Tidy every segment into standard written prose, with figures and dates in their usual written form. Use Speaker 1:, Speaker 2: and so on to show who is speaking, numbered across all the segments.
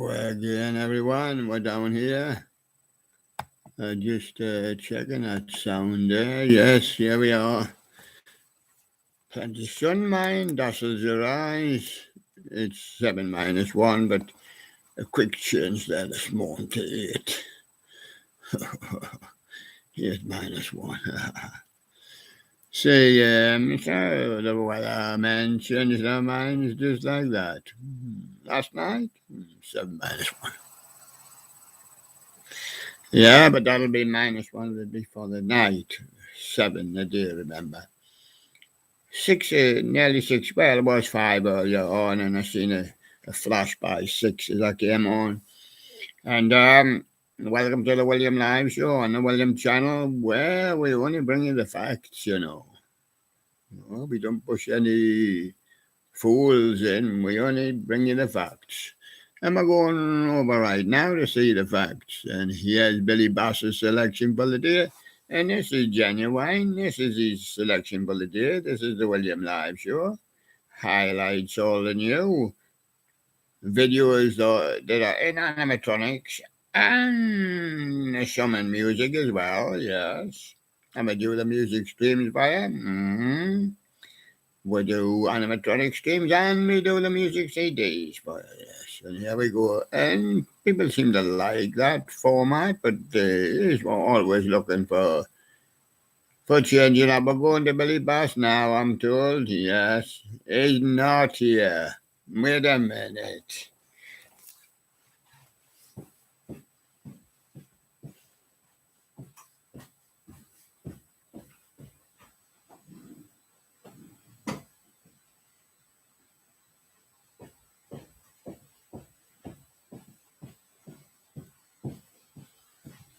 Speaker 1: Hello again, everyone. We're down here. Just checking that sound there. Yes, here we are. Plenty sun, mine dazzles your eyes. It's 7 minus 1, but a quick change there this morning to 8. 8 minus 1. See, so the weatherman changed their minds just like that. Last night, 7 minus 1. Yeah, but that'll be minus 1 the day for the night. 7 the day, remember. 6, nearly 6. Well, it was 5 earlier on, and I seen a flash by 6 as I came on. And welcome to the William Live Show on the William channel, where we only bring you the facts, you know. No, we don't push any fools in. We only bring you the facts. And we're going over right now to see the facts. And here's Billy Bass's selection for the day. And this is genuine. This is his selection for the day. This is the William Live Show. Highlights all the new videos that are in animatronics and some in music as well, yes. And we do the music streams via. We do animatronic streams and we do the music CDs for yes. And here we go. And people seem to like that format, but we're always looking for changing up. We're going to Billy Bass now, I'm told. Yes. He's not here. Wait a minute.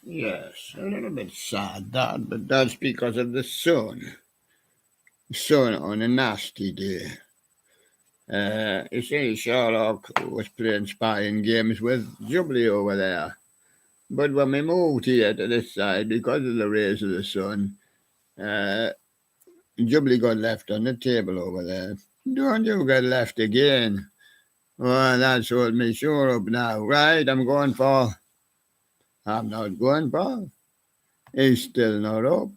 Speaker 1: Yes, a little bit sad that, but that's because of the sun. Sun on a nasty day. You see, Sherlock was playing spying games with Jubilee over there. But when we moved here to this side, because of the rays of the sun, Jubilee got left on the table over there. Don't you get left again? Well, that's what me sure up now. Right, I'm not going for. He's still not up.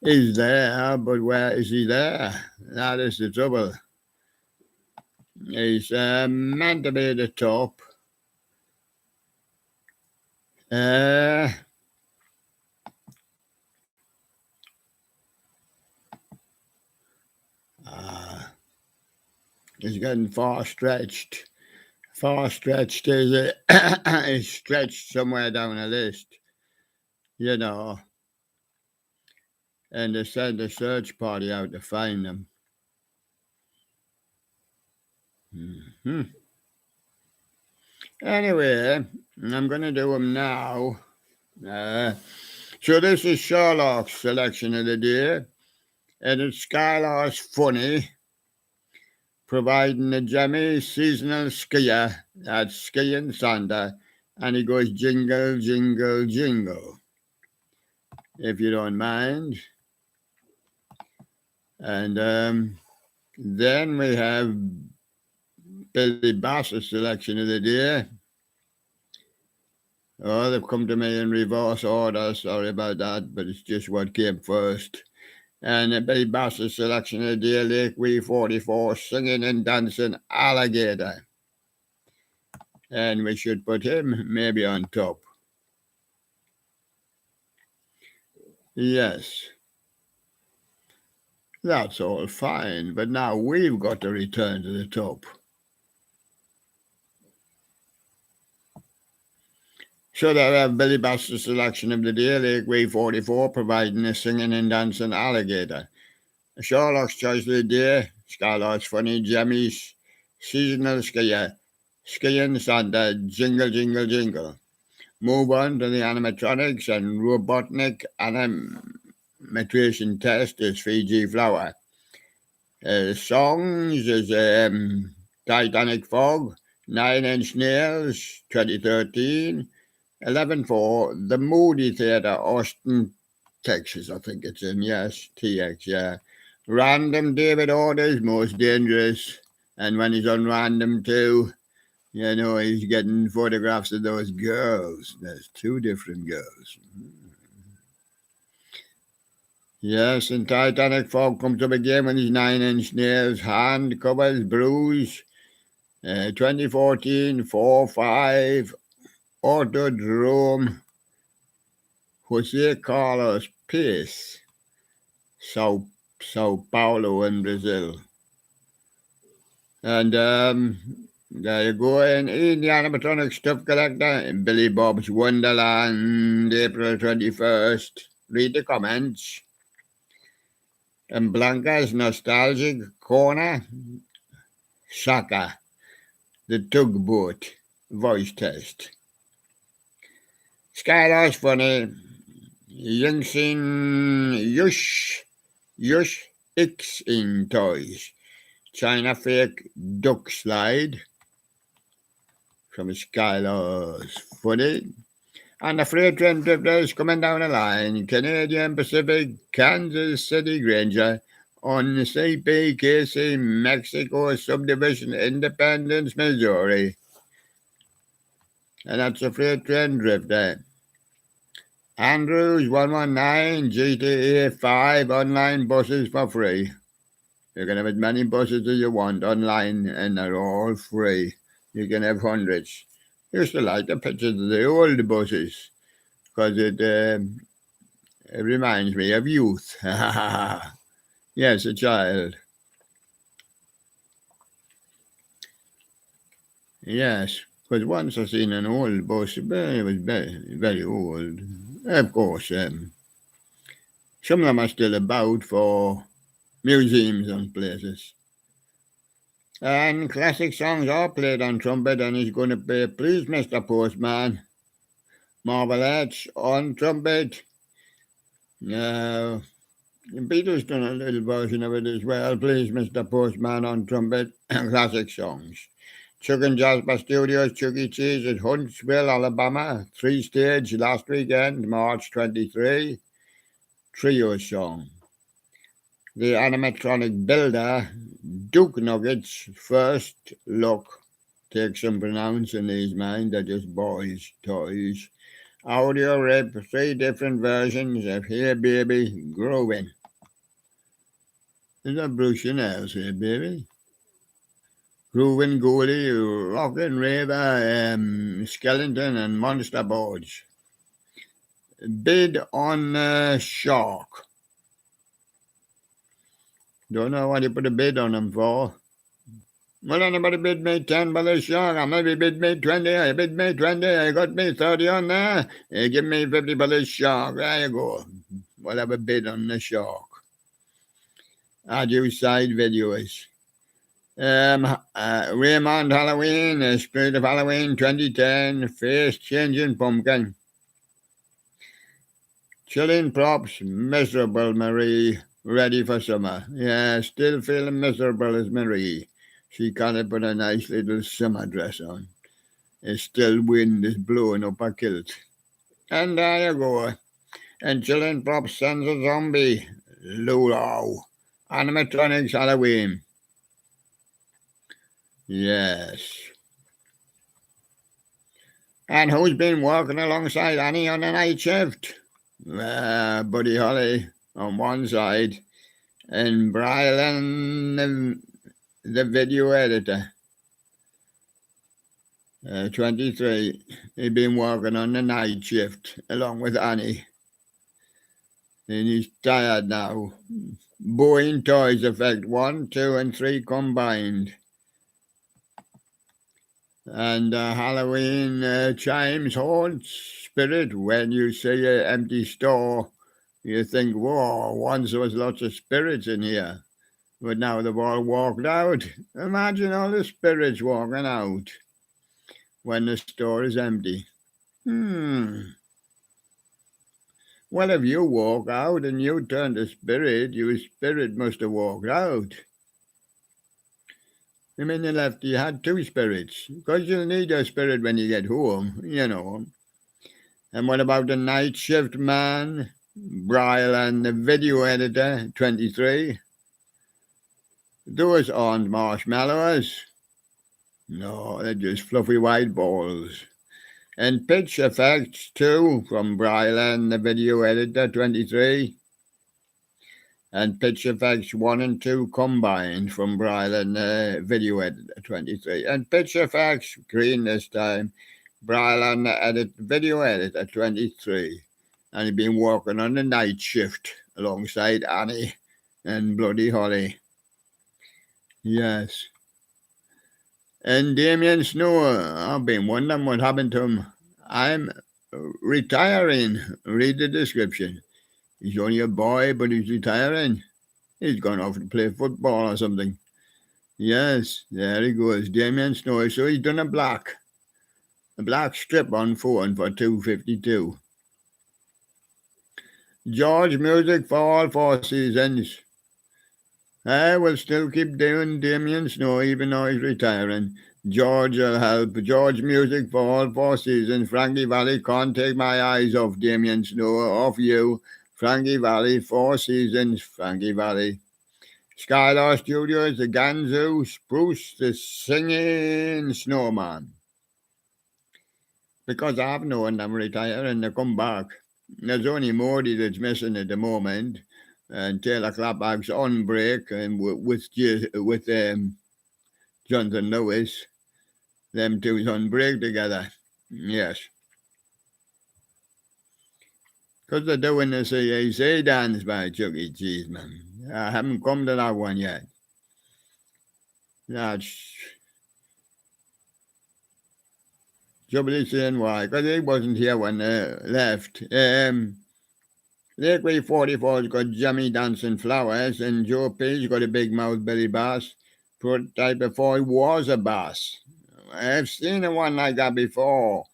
Speaker 1: He's there, but where is he there? That is the trouble. He's meant to be at the top. He's getting far stretched. Far stretched is is stretched somewhere down the list, you know. And they send a search party out to find them. Anyway, I'm going to do them now. So this is Sherlock's selection of the day. And it's Skylar's Funny, providing a Jemmy seasonal skier. That's skiing Santa. And he goes jingle, jingle, jingle. If you don't mind. And then we have Billy Bass's selection of the day. Oh, they've come to me in reverse order. Sorry about that, but it's just what came first. And Billy Bass's selection of the day, Lake V44, Singing and Dancing Alligator. And we should put him maybe on top. Yes. That's all fine, but now we've got to return to the top. So there we have Billy Bass's selection of the day, Lake V44, providing a singing and dancing alligator. Sherlock's choice of the day, Skylar's Funny, Jemmy's seasonal skier, skiing Santa, jingle, jingle, jingle. Move on to the animatronics and Robotnik animation test is Fiji Flower. Songs is Titanic Fog, 9 Inch Nails, 2013, 11-4, The Moody Theatre, Austin, Texas, I think it's in, yes, TX, yeah. Random David Orders, Most Dangerous, and when he's on random too, You know, he's getting photographs of those girls. There's 2 different girls. Yes, and Titanic Fog comes up again with his 9-inch nails, hand covers, bruise. 2014 4-5 Autodrome Jose Carlos Pace, Sao Paulo in Brazil. And there you go, and Ian the animatronic stuff collector, Billy Bob's Wonderland, April 21st. Read the comments. And Blanca's Nostalgic Corner, Shaka, the tugboat, voice test. Skylar's funny. Yingxin Yush X in toys. China fake duck slide from Skylar's funny. And the freight train drifters coming down the line. Canadian Pacific, Kansas City Granger on CPKC, Mexico Subdivision, Independence, Missouri. And that's a freight train drifter. Andrews 119 GTA 5 online buses for free. You can have as many buses as you want online, and they're all free. You can have hundreds. I used to like the pictures of the old buses because it reminds me of youth. Yes, a child. Yes, because once I seen an old bus, but it was very, very old. Of course, some of them are still about for museums and places. And classic songs are played on trumpet, and he's going to play Please Mr. Postman, Marvel Arts on trumpet. The Beatles done a little version of it as well, Please Mr. Postman on trumpet, classic songs. Chuck and Jasper Studios, Chuck E. Cheese at Huntsville, Alabama, 3-stage last weekend, March 23, trio song. The animatronic builder, Duke Nuggets, first look. Take some pronouncing these, mind, they're just boys' toys. Audio rip, 3 different versions of Hey Baby Growing. Is that Bruce Chanel's Hey Baby? Groovin' Goldie, Rockin' Raver, Skeleton and Monster Boards. Bid on Shark. Don't know what you put a bid on them for. Well, anybody bid me 10 by the shark? I maybe bid me 20. I bid me 20. I got me 30 on there. Give me 50 by the shark. There you go. We'll have a bid on the shark. I do side videos. Raymond Halloween, Spirit of Halloween 2010, Face Changing Pumpkin. Chilling Props, Miserable Marie, ready for summer. Yeah, still feeling miserable as Marie. She can't put a nice little summer dress on. It's still wind is blowing up her kilt. And there you go. And Chilling Props sends a zombie. Lulu. Animatronics Halloween. Yes. And who's been working alongside Annie on the night shift? Buddy Holly on one side, and Brian, the video editor. 23. He's been working on the night shift along with Annie. And he's tired now. Boeing Toys Effect 1, 2, and 3 combined. And Halloween chimes haunt spirit. When you see an empty store, you think, whoa, once there was lots of spirits in here. But now they've all walked out. Imagine all the spirits walking out when the store is empty. Well, if you walk out and you turn to spirit, your spirit must have walked out. I mean, you had 2 spirits, because you'll need a spirit when you get home, you know. And what about the night shift man, Brian, the video editor, 23? Those aren't marshmallows. No, they're just fluffy white balls. And pitch effects too from Brylan, the video editor 23. And pitch effects 1 and 2 combined from Brylan, video editor 23. And pitch effects green this time. Brylan, video editor 23. And he's been working on the night shift alongside Annie and bloody Holly. Yes. And Damien Snow, I've been wondering what happened to him. I'm retiring. Read the description. He's only a boy, but he's retiring. He's gone off to play football or something. Yes, there he goes. Damien Snow. So he's done a black strip on phone for $2.52. George music for all 4 seasons. I will still keep doing Damien Snow even though he's retiring. George will help. George music for all 4 seasons. Frankie Valli can't take my eyes off Damien Snow, off you. Frankie Valli, 4 seasons. Frankie Valli. Skylar Studios, the Ganzu, Spruce, the Singing Snowman. Because I've known them retire and they come back. There's only Modi that's missing at the moment. And Taylor Clapback's on break and with Jonathan Lewis. Them two's on break together. Yes. Because they're doing the CAC dance by Chuck E. Cheese, man. I haven't come to that one yet. That's Jubilee saying why. Because he wasn't here when they left. Lakeway 44's got Jimmy Dancing Flowers, and Joe P's got a big mouth Billy Bass. Prototype before he was a bass. I've seen a one like that before.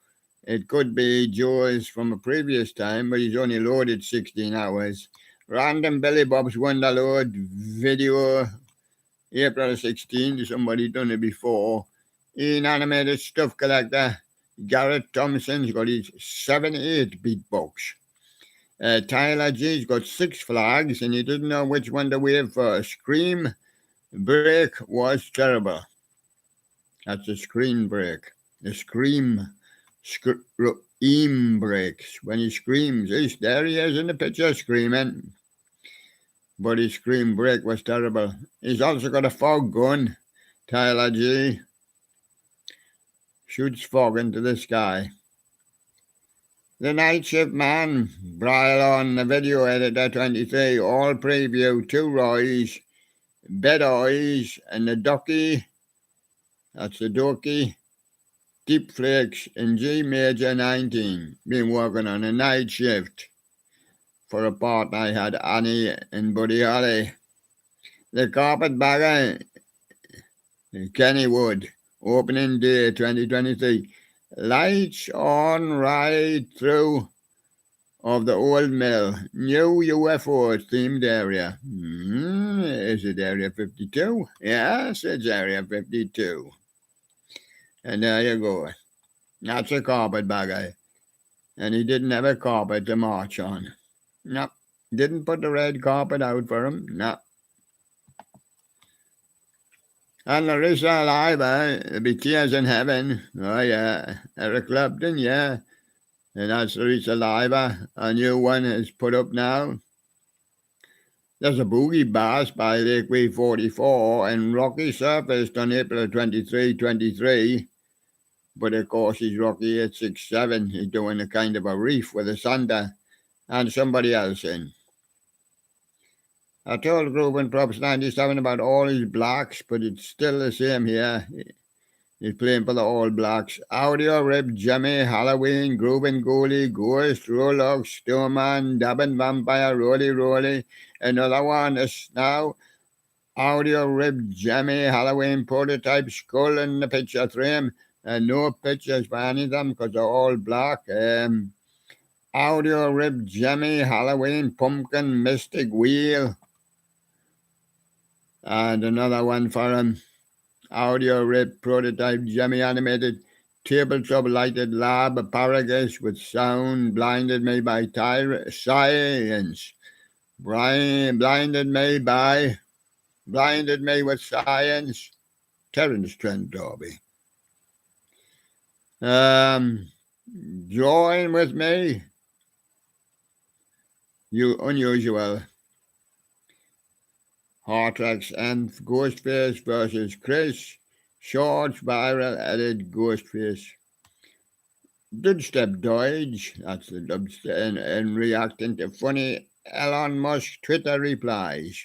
Speaker 1: It could be Joe's from a previous time, but he's only loaded 16 hours. Random Billy Bob's Wonderload video, April 16. Somebody done it before. Inanimated Stuff Collector. Garrett Thompson's got his 7/8 beatbox. Tyler G's got 6 flags, and he doesn't know which one to wave for. Scream break was terrible. That's a screen break. The scream breaks. When he screams, there he is in the picture screaming. But his scream break was terrible. He's also got a fog gun. Tyler G shoots fog into the sky. The Night Shift Man, Brylon, the video editor 23, all preview, 2 Roys, Bed Eyes, and the Ducky, that's the Doki, Deep Flakes, and G Major 19. Been working on a night shift. For a part, I had Annie and Buddy Holly. The Carpetbagger, Kenny Wood, opening day 2023. Lights on right through of the old mill. New UFO themed area. Is it Area 52? Yes, it's Area 52. And there you go. That's a carpetbagger. And he didn't have a carpet to march on. No. Didn't put the red carpet out for him. No. And Larissa alive, there'll be tears in heaven. Oh, yeah. Eric Clapton, yeah. And that's Larissa alive. A new one is put up now. There's a Boogie Bass by Lakeway 44 and Rocky surfaced on April 23. But of course, he's Rocky 867. He's doing a kind of a reef with a sander and somebody else in. I told Groovin' Props 97 about all his blacks, but it's still the same here. He's playing for the All Blacks. Audio Rib, Jimmy, Halloween, Groovin' Goalie, Ghost, Rolox, Snowman, Dabbin' Vampire, Roly. Another one is now Audio Rib, Jimmy, Halloween, Prototype, Skull in the picture frame. And no pictures for any of them because they're all black. Audio Rib, Jimmy, Halloween, Pumpkin, Mystic Wheel. And another one for him. Audio Rip, Prototype, Jimmy Animated, Tabletop Lighted Lab, Paragus with Sound, Blinded Me by Science. Blinded Me with Science. Terence Trent Darby. Join with me, you unusual. Hortrax and Ghostface versus Chris. Short viral edit Ghostface. Dubstep Dodge, that's the dubstep, and reacting to funny Elon Musk Twitter replies.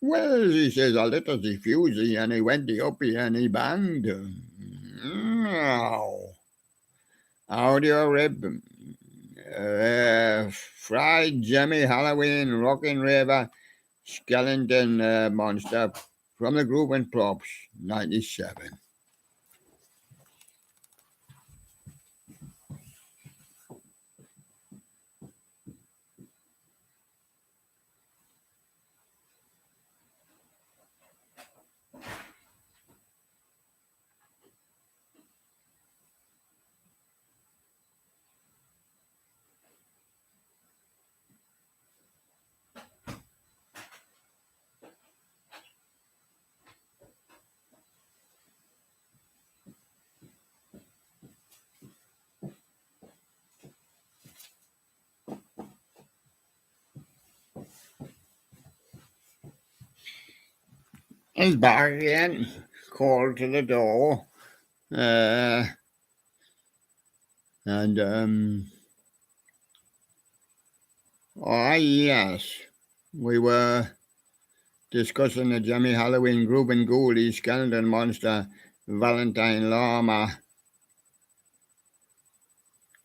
Speaker 1: Well, he says a little diffusey and he went the uppy and he banged. Audio rip. Fried Jimmy Halloween Rockin' Raver Skeleton Monster from the group and props 97. He's back again, called to the door. Yes, we were discussing the Jimmy Halloween group and Ghoulie Skeleton Monster Valentine Llama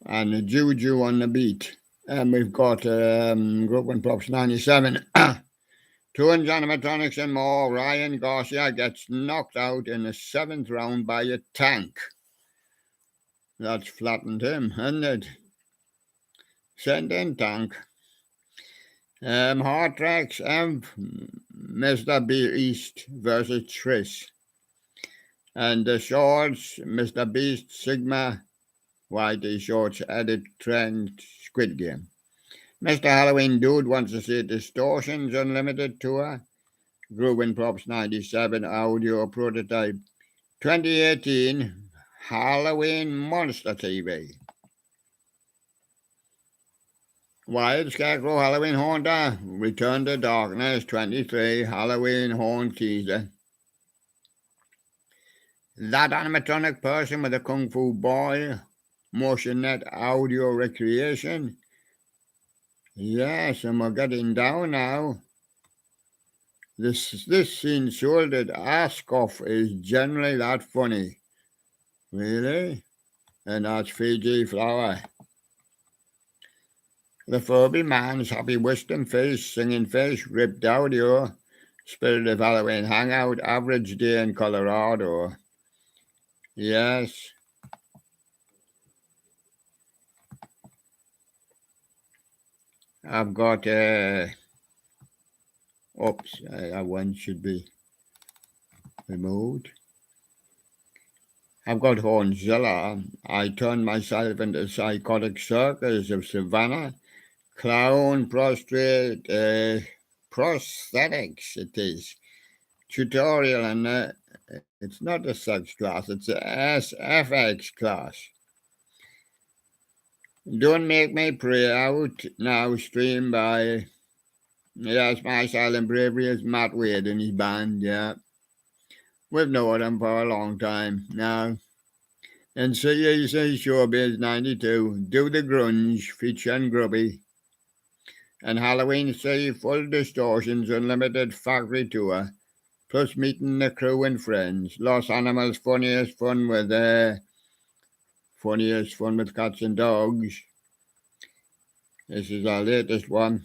Speaker 1: and the Juju on the beat. And we've got group and props 97. Two animatronics and more. Ryan Garcia gets knocked out in the 7th round by a tank. That's flattened him, hasn't it? Send in tank. Hard Tracks Mr. Beast versus Trish. And the shorts, Mr. Beast Sigma Whitey Shorts edit trend Squid Game. Mr. Halloween Dude wants to see Distortions Unlimited Tour. Groove and Props 97 audio prototype. 2018 Halloween Monster TV. Wild Scarecrow Halloween Haunter. Return to Darkness 23 Halloween Haunt Teaser. That animatronic person with a Kung Fu Boy. MotionNet audio recreation. Yes, and we're getting down now. This scene showed that Askoff is generally that funny. Really? And that's Fiji Flower. The Furby Man's Happy Wisdom Face, Singing Face, Ripped Audio, Spirit of Halloween Hangout, Average Day in Colorado. Yes. I've got, oops, that one should be removed. I've got Hornzilla. I turned myself into Psychotic Circus of Savannah. Clown prostrate prosthetics, it is. Tutorial, and it's not a sex class, it's a SFX class. Don't Make Me Pray Out now, streamed by, yes, My Silent Bravery is Matt Wade and his band, yeah. We've known him for a long time now. And CAC Showbiz 92, Do the Grunge, featuring Grubby. And Halloween City Full Distortions Unlimited Factory Tour, plus meeting the crew and friends. Los Animals Funniest Fun with Cats and Dogs. This is our latest one.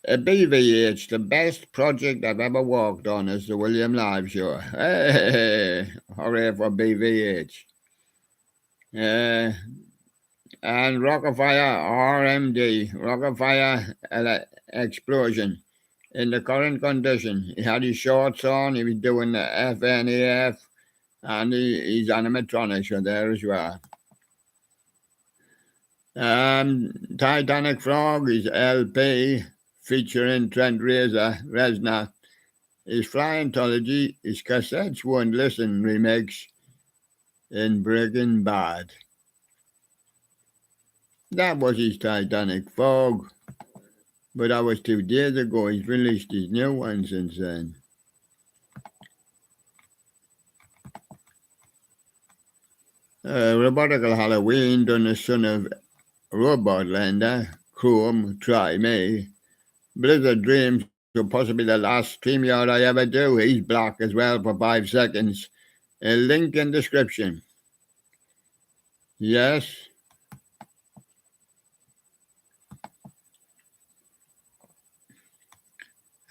Speaker 1: A BVH, the best project I've ever worked on is the William Live Show. Hey, hooray for BVH. And Rockafire RMD, Rockafire Explosion. In the current condition, he had his shorts on, he was doing the FNAF, and his animatronics were there as well. Titanic Frog is LP, featuring Trent Reznor. His Flyantology, his Cassettes Won't Listen remix, in Breaking Bad. That was his Titanic Fog. But that was 2 days ago. He's released his new one since then. Robotical Halloween done the son of Robot Lander, Chrome, Try Me. Blizzard Dreams will possibly the last StreamYard I ever do. He's black as well for 5 seconds. A link in description. Yes.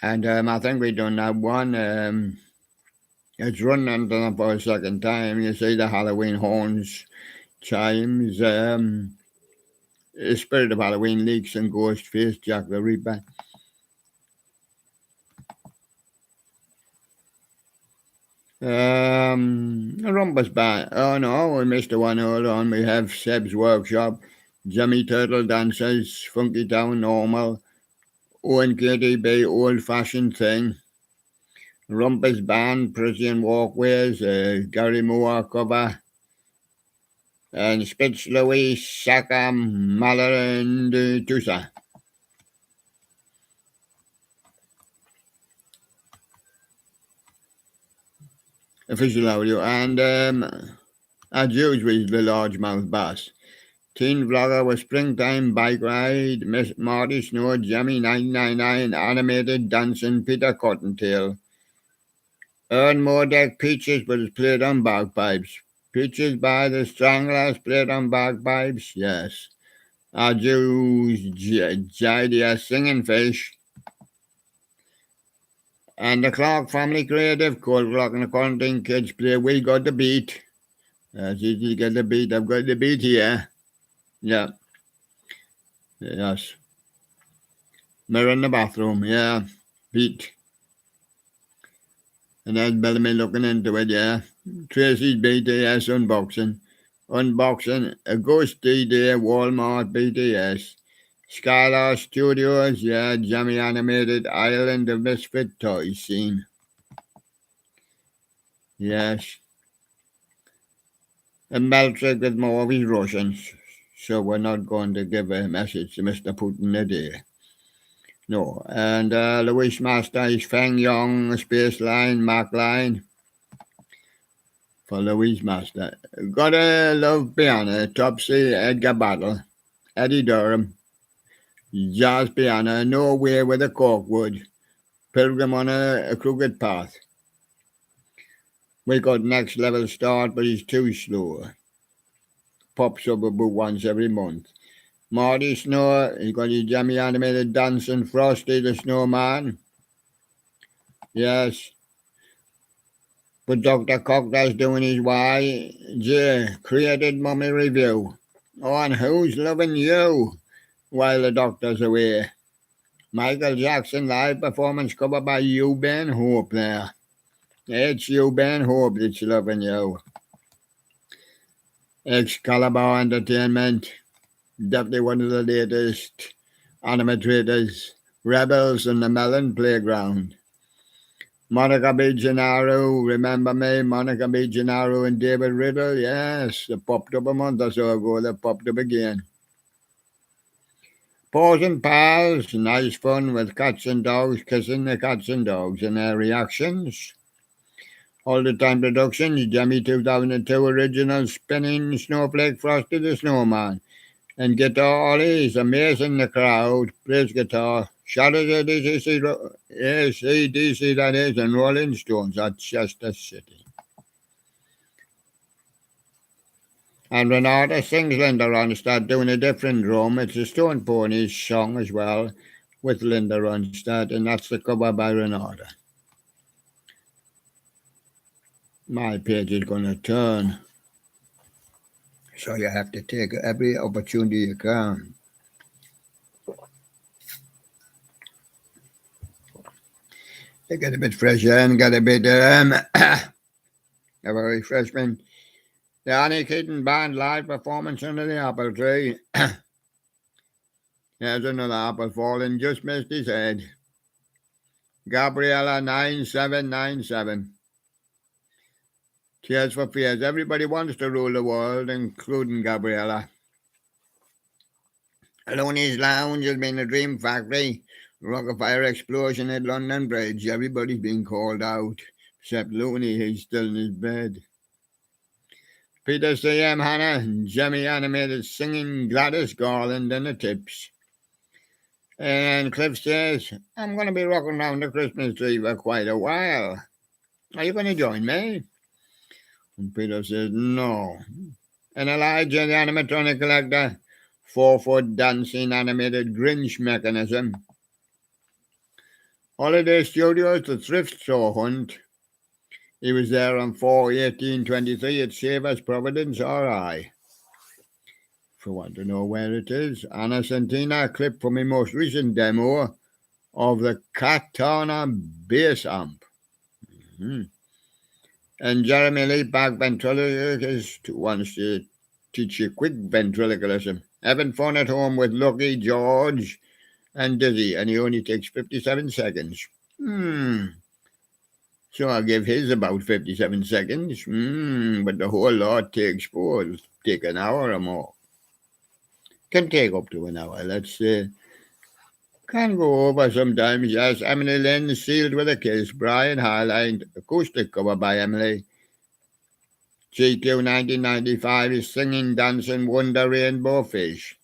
Speaker 1: And I think we done that one. It's running for a second time. You see the Halloween horns, chimes, the Spirit of Halloween leaks and Ghostface, Jack the Ripper. Rumpus Band. Oh no, we missed the one. Hold on. We have Seb's Workshop, Jimmy Turtle Dancers, Funky Town Normal, ONKTB Old Fashioned Thing, Rumpus Band, Prison Walkways, Gary Moore cover, and Spitz Louis, Saka, Mahler, and Tusa. Official audio, and as usual, the largemouth bass. Teen vlogger with Springtime Bike Ride, Miss Marty Snow, Jimmy 999, Animated Dancing, Peter Cottontail. Earn more deck Peaches, but it's played on bagpipes. Peaches by the Stranglers, played on bagpipes, yes. Our Jews, Jidia Singing Fish. And the Clark Family Creative, Cold Clock and the Quarantine Kids play We Got the Beat. It's easy to get the beat. I've got the beat here. Yeah. Yes. Mirror in the bathroom, yeah. Beat. And there's Bellamy looking into it, yeah. Tracy's BTS unboxing. Unboxing a Ghost D-Day Walmart BTS. Skylar Studios, yeah. Jammy Animated Island of Misfit Toys scene. Yes. And Meltrick with more of his Russians. So we're not going to give a message to Mr. Putin today. No. And Louis Master is Feng Yong, Space Line, Mac Line. For Louis Master. Gotta Love Piano, Topsy, Edgar Battle, Eddie Durham, Jazz Piano, No Way with a Corkwood, Pilgrim on a Crooked Path. We got Next Level Start, but he's too slow. Pops up about once every month. Marty Snow, he got his Jammy Animated Dancing, Frosty the Snowman. Yes. But Dr. Cocktail's doing his YJ created mummy review on Who's Loving You while the doctor's away. Michael Jackson live performance covered by You Ben Hope there. It's You Ben Hope that's loving you. Excalibur Entertainment, definitely one of the latest animators. Rebels in the Melon Playground. Monica B. Gennaro, remember me? Monica B. Gennaro and David Riddle, yes, they popped up a month or so ago, they popped up again. Paws and Pals, nice fun with cats and dogs, kissing the cats and dogs and their reactions. All the Time Productions, Jimmy 2002 original Spinning Snowflake Frosty the Snowman. And Guitar Ollie is amazing the crowd, plays guitar. Shout out to AC/DC that is, and Rolling Stones at Chester City. And Renata sings Linda Ronstadt doing a different drum. It's a Stone Ponies song as well with Linda Ronstadt, and that's the cover by Renata. My page is going to turn. So you have to take every opportunity you can. They get a bit fresh air and get a bit of a refreshment. The Annie Keaton Band live performance under the apple tree. There's another apple falling, just missed his head. Gabriella 9797. Tears for Fears. Everybody wants to rule the world, including Gabriella. Looney's Lounge has been a dream factory. Rockafire explosion at London Bridge. Everybody's been called out, except Looney. He's still in his bed. Peter C.M. Hannah, Jemmy animated singing Gladys Garland and the Tips. And Cliff says, I'm going to be rocking around the Christmas tree for quite a while. Are you going to join me? And Peter says, no. And Elijah, the animatronic collector, 4-foot dancing animated Grinch mechanism. Holiday Studios, the thrift store hunt. He was there on 4/18/23 at Savers Providence, RI. If you want to know where it is, Anna Santina, a clip from my most recent demo of the Katana bass amp. Mm-hmm. And Jeremy Lee, back ventriloquist, wants to teach you quick ventriloquism. Having fun at home with Lucky, George, and Dizzy, and he only takes 57 seconds. So I'll give his about 57 seconds. But the whole lot takes take an hour or more. Can take up to an hour. Let's can go over sometimes. Yes, Emily Lynn, Sealed with a Kiss. Brian Highline, acoustic cover by Emily. GQ 1995 is Singing, Dancing, Wonder Rainbow Fish.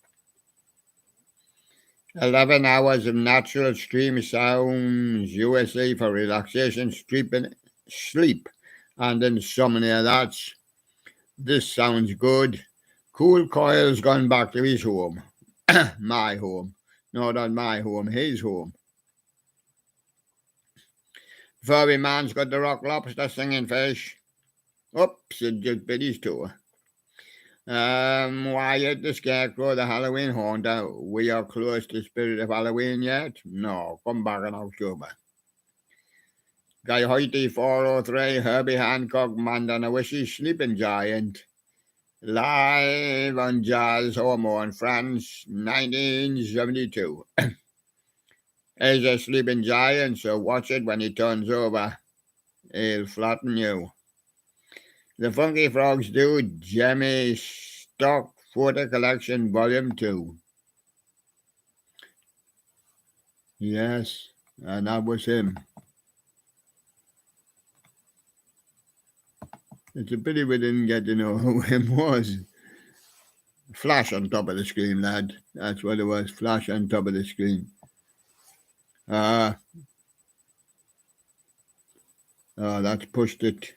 Speaker 1: 11 hours of natural stream sounds USA for relaxation, sleep, and insomnia. This sounds good. Cool Coil's gone back to his home. My home. No, not my home, his home. Furry Man's got the Rock Lobster singing fish. Oops, it just bit his toe. Wyatt the Scarecrow, the Halloween Haunter. We are close to Spirit of Halloween yet? No, come back in October. Guy Hoyty 403, Herbie Hancock, Mandanawishi, Sleeping Giant. Live on Jazz Hormone, France, 1972. He's a sleeping giant, so watch it when he turns over. He'll flatten you. The Funky Frogs do Jemmy Stock Photo Collection Volume 2. Yes, and that was him. It's a pity we didn't get to know who him was. Flash on top of the screen, lad. That's what it was. Flash on top of the screen. That's pushed it.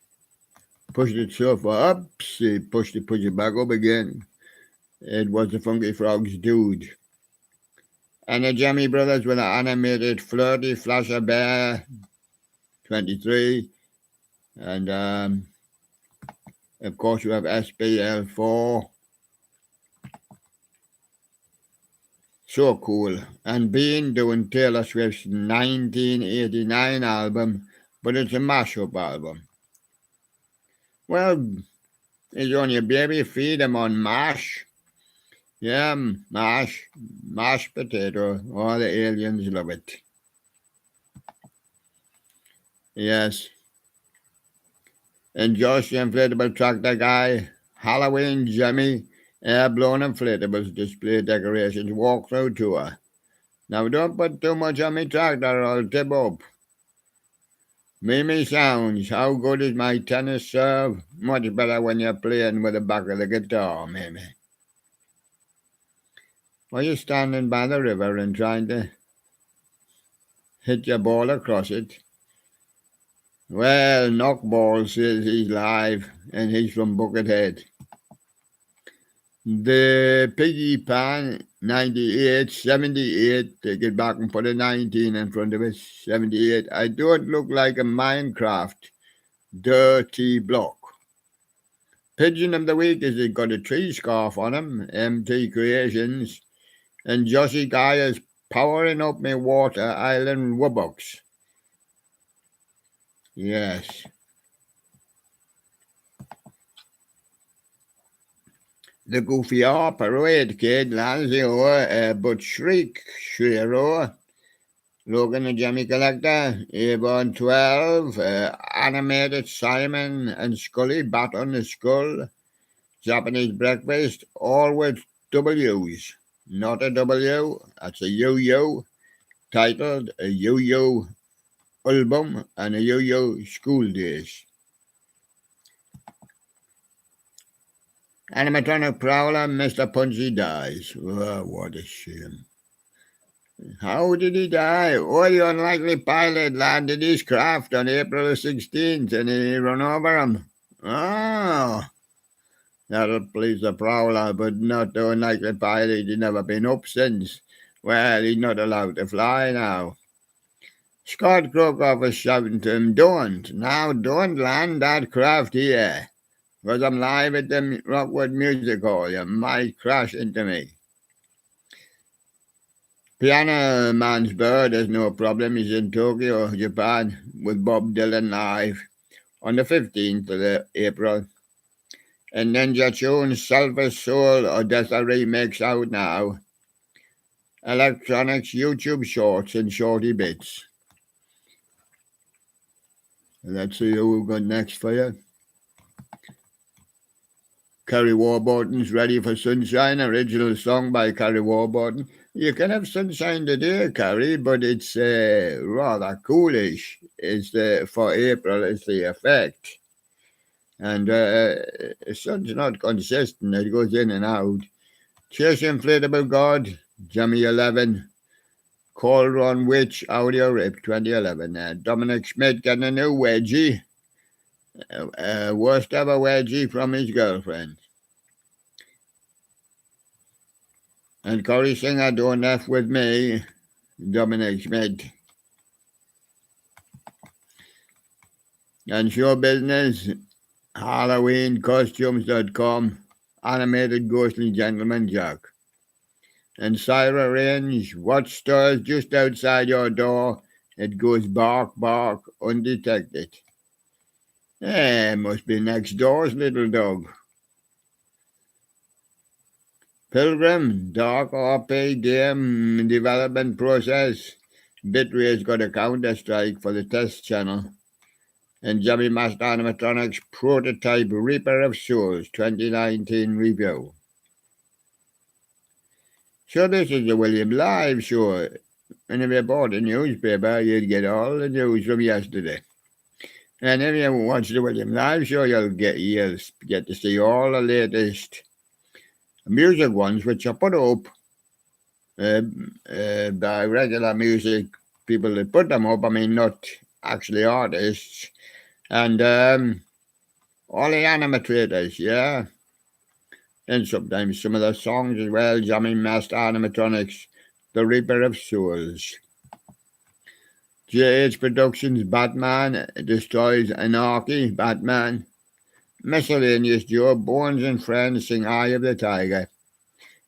Speaker 1: Pushed it so far up. See, pushed it back up again. It was the Funky Frogs dude. And the Jemmy Brothers with an animated Flirty Flasher Bear 23. And of course you have SPL4. So cool. And Bean doing Taylor Swift's 1989 album, but it's a mashup album. Well, he's only a baby. Feed him on mash. Yeah, mashed potato. All the aliens love it. Yes. And Josh, the inflatable tractor guy, Halloween Jemmy, air-blown inflatables, display decorations, walkthrough tour. Now don't put too much on me tractor or I'll tip up. Mimi Sounds, how good is my tennis serve? Much better when you're playing with the back of the guitar, Mimi. Are you standing by the river and trying to hit your ball across it? Well, Knockball says he's live and he's from Buckethead. The Piggy Pan 98, 78, take it back and put a 19 in front of it, 78. I don't look like a Minecraft dirty block. Pigeon of the week is he got a tree scarf on him, MT Creations, and Joshy Guy is powering up me Water Island Wubbox. Yes. The Goofy Parade Kid, Lanzio, but Shriek, Shiro, Logan the Jimmy Collector, Airborne 12, Animated Simon and Scully, Bat on the Skull, Japanese Breakfast, all with W's. Not a W, that's a yo-yo, titled A Yo-Yo Album and a Yo-Yo School Days. Animatronic Prowler, Mr. Punchy dies. Oh, what a shame. How did he die? Oh, the unlikely pilot landed his craft on April 16th and he run over him. Oh, that'll please the Prowler, but not the unlikely pilot. He's never been up since. Well, he's not allowed to fly now. Scott Crockoff was shouting to him, don't land that craft here. Because I'm live at the Rockwood Music Hall. You might crash into me. Piano Man's Bird has no problem. He's in Tokyo, Japan, with Bob Dylan live on the 15th of April. And Ninja Tune's Selfish Soul Odessa remix out now. Electronics YouTube Shorts and Shorty Bits. Let's see who we've got next for you. Kerry Warburton's Ready for Sunshine, original song by Kerry Warburton. You can have sunshine today, Kerry, but it's rather coolish. It's for April, it's the effect. And the sun's not consistent, it goes in and out. Chase Inflatable God, Jimmy 11. Cold Run Witch, Audio Rip 2011. Dominic Schmidt getting a new wedgie. Worst ever wedgie from his girlfriend. And Corey Singer Don't F With Me, Dominic Schmidt. And Show Business, HalloweenCostumes.com, Animated Ghostly Gentleman Jack. And Syra Range, what stores just outside your door? It goes bark, bark, undetected. Must be next door's little dog. Pilgrim, Dark RP game development process. Bitrate's got a counter-strike for the test channel. And Jimmy Master Animatronics Prototype Reaper of Souls 2019 review. So this is the William Live show. And if you bought a newspaper, you'd get all the news from yesterday. And if you watch the William Live show, you'll get to see all the latest music ones, which are put up by regular music people that put them up. I mean, not actually artists. And all the animators, yeah. And sometimes some of the songs as well. Jimmy Master Animatronics, The Reaper of Souls. JH Productions, Batman Destroys Anarchy, Batman. Miscellaneous Joe, Bones and Friends sing Eye of the Tiger.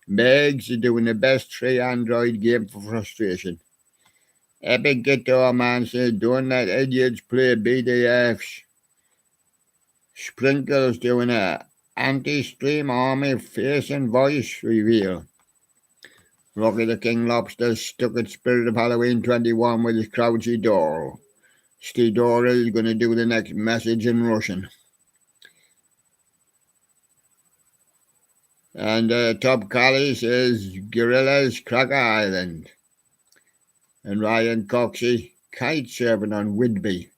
Speaker 1: Megs doing the best 3 Android game for frustration. Epic Guitar Man says, don't let idiots play BDFs. Sprinkles doing a anti-stream army face and voice reveal. Rocky the King Lobster stuck at Spirit of Halloween 21 with his crouchy doll. Steve Doral is going to do the next message in Russian. And Top Collie says Gorillas Cracker Island. And Ryan Coxey kite surfing on Whidbey.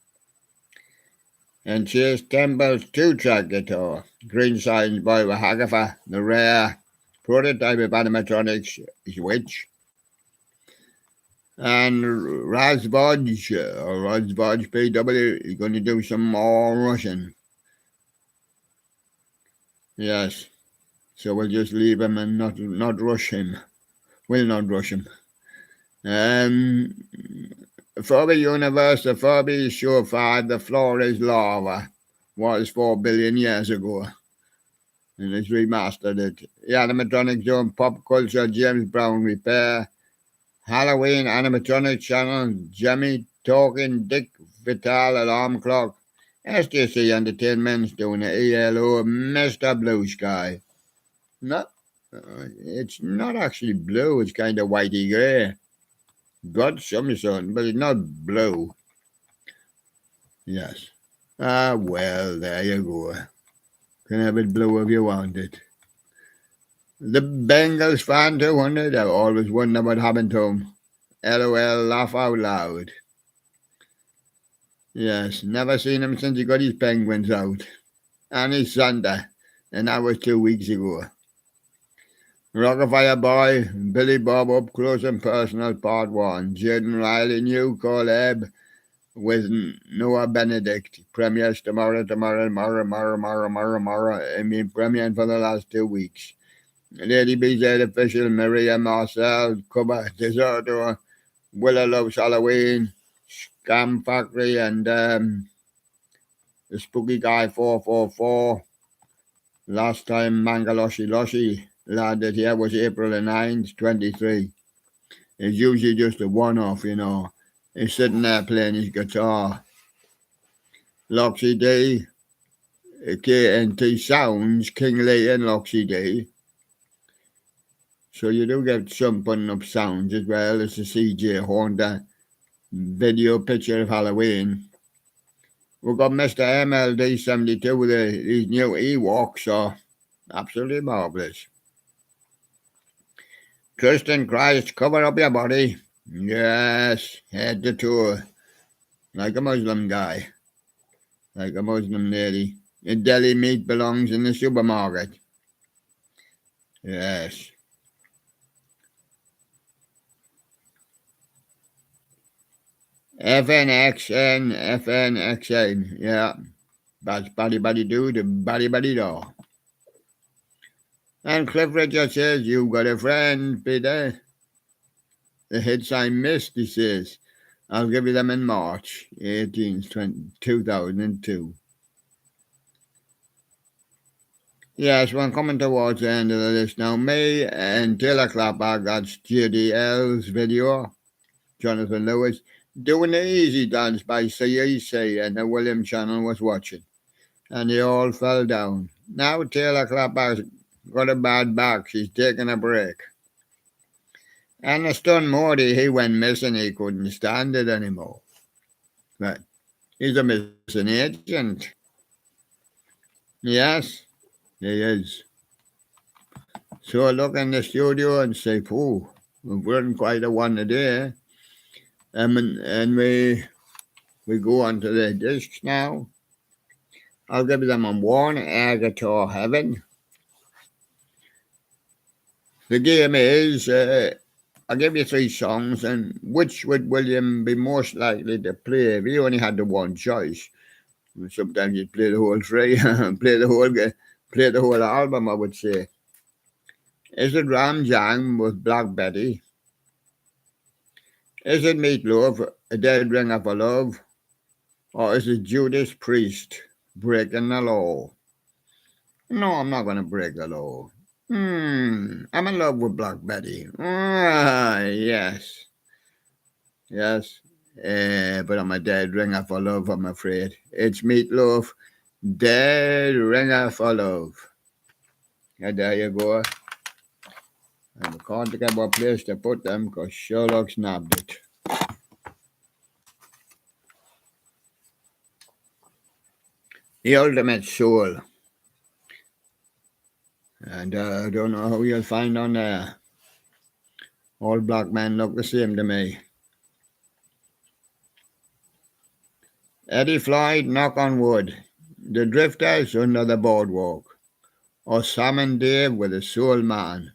Speaker 1: And Chase Temple's 2-track guitar. Green Signs by Wahagafa, the rare prototype of animatronics Witch. And Razbodge PW is going to do some more Russian. Yes. So we'll just leave him and not rush him. We'll not rush him. Furby Universe, the Furby Show 5, The Floor is Lava, was 4 billion years ago. And it's remastered it. The Animatronic Zone, Pop Culture, James Brown Repair, Halloween Animatronic Channel, Jimmy Talking, Dick Vital Alarm Clock, STC Entertainment's doing an ELO, Mr. Blue Sky. It's not actually blue, it's kind of whitey grey. got some sun, but it's not blue. Yes. Ah, well, there you go. Can have it blue if you want it. The Bengals fan 200, I always wonder what happened to him. LOL, laugh out loud. Yes, never seen him since he got his Penguins out. And his Sunday, and that was 2 weeks ago. Rockafire Boy, Billy Bob Up Close and Personal Part 1, Jaden Riley, New Coleb with Noah Benedict. Premieres tomorrow, premiering for the last 2 weeks. Lady BZ Official, Maria Marcel, Cover, Deserto, Willa Loves Halloween, Scam Factory, and the Spooky Guy 444. Last time Mangaloshi Loshi landed here was April the 9th, 23. It's usually just a one-off, you know. He's sitting there playing his guitar. Loxy D, KNT Sounds, King Lee and Loxy D. So you do get some putting up sounds as well as the CJ Honda video picture of Halloween. We've got Mr. MLD72 with these new Ewoks, so absolutely marvellous. Trust in Christ, cover up your body. Yes, head to toe. Like a Muslim guy. Like a Muslim lady. Deli meat belongs in the supermarket. Yes. FNXN. Yeah. That's buddy do to buddy do. And Cliff Richard says, you got a friend, Peter. The hits I missed, he says. I'll give you them in March 18th, 2002. Yes, we're coming towards the end of the list now. Me and Taylor Clapper got JDL's video. Jonathan Lewis doing the Easy Dance by CEC, and the William channel was watching. And they all fell down. Now Taylor Clapper's got a bad back. She's taking a break. And the Stun Morty, he went missing. He couldn't stand it anymore. But he's a missing agent. Yes, he is. So I look in the studio and say, "Pooh, we're in quite a one today." And we go on to the discs now. I'll give them a one, Air Guitar Heaven. The game is, I'll give you 3 songs, and which would William be most likely to play if he only had the one choice? Sometimes you'd play the whole 3, play the whole album, I would say. Is it Ram Jam with Black Betty? Is it Meatloaf, A Dead Ringer for Love? Or is it Judas Priest, Breaking the Law? No, I'm not going to break the law. I'm in love with Black Betty. Yes. Yes. But I'm a dead ringer for love, I'm afraid. It's Meatloaf, Dead Ringer for Love. Yeah, there you go. I can't think of what place to put them because Sherlock snapped it. The Ultimate Soul. And I don't know who you'll find on there. All black men look the same to me. Eddie Floyd, Knock on Wood. The Drifters, Under the Boardwalk. Or Sam and Dave with a Soul Man.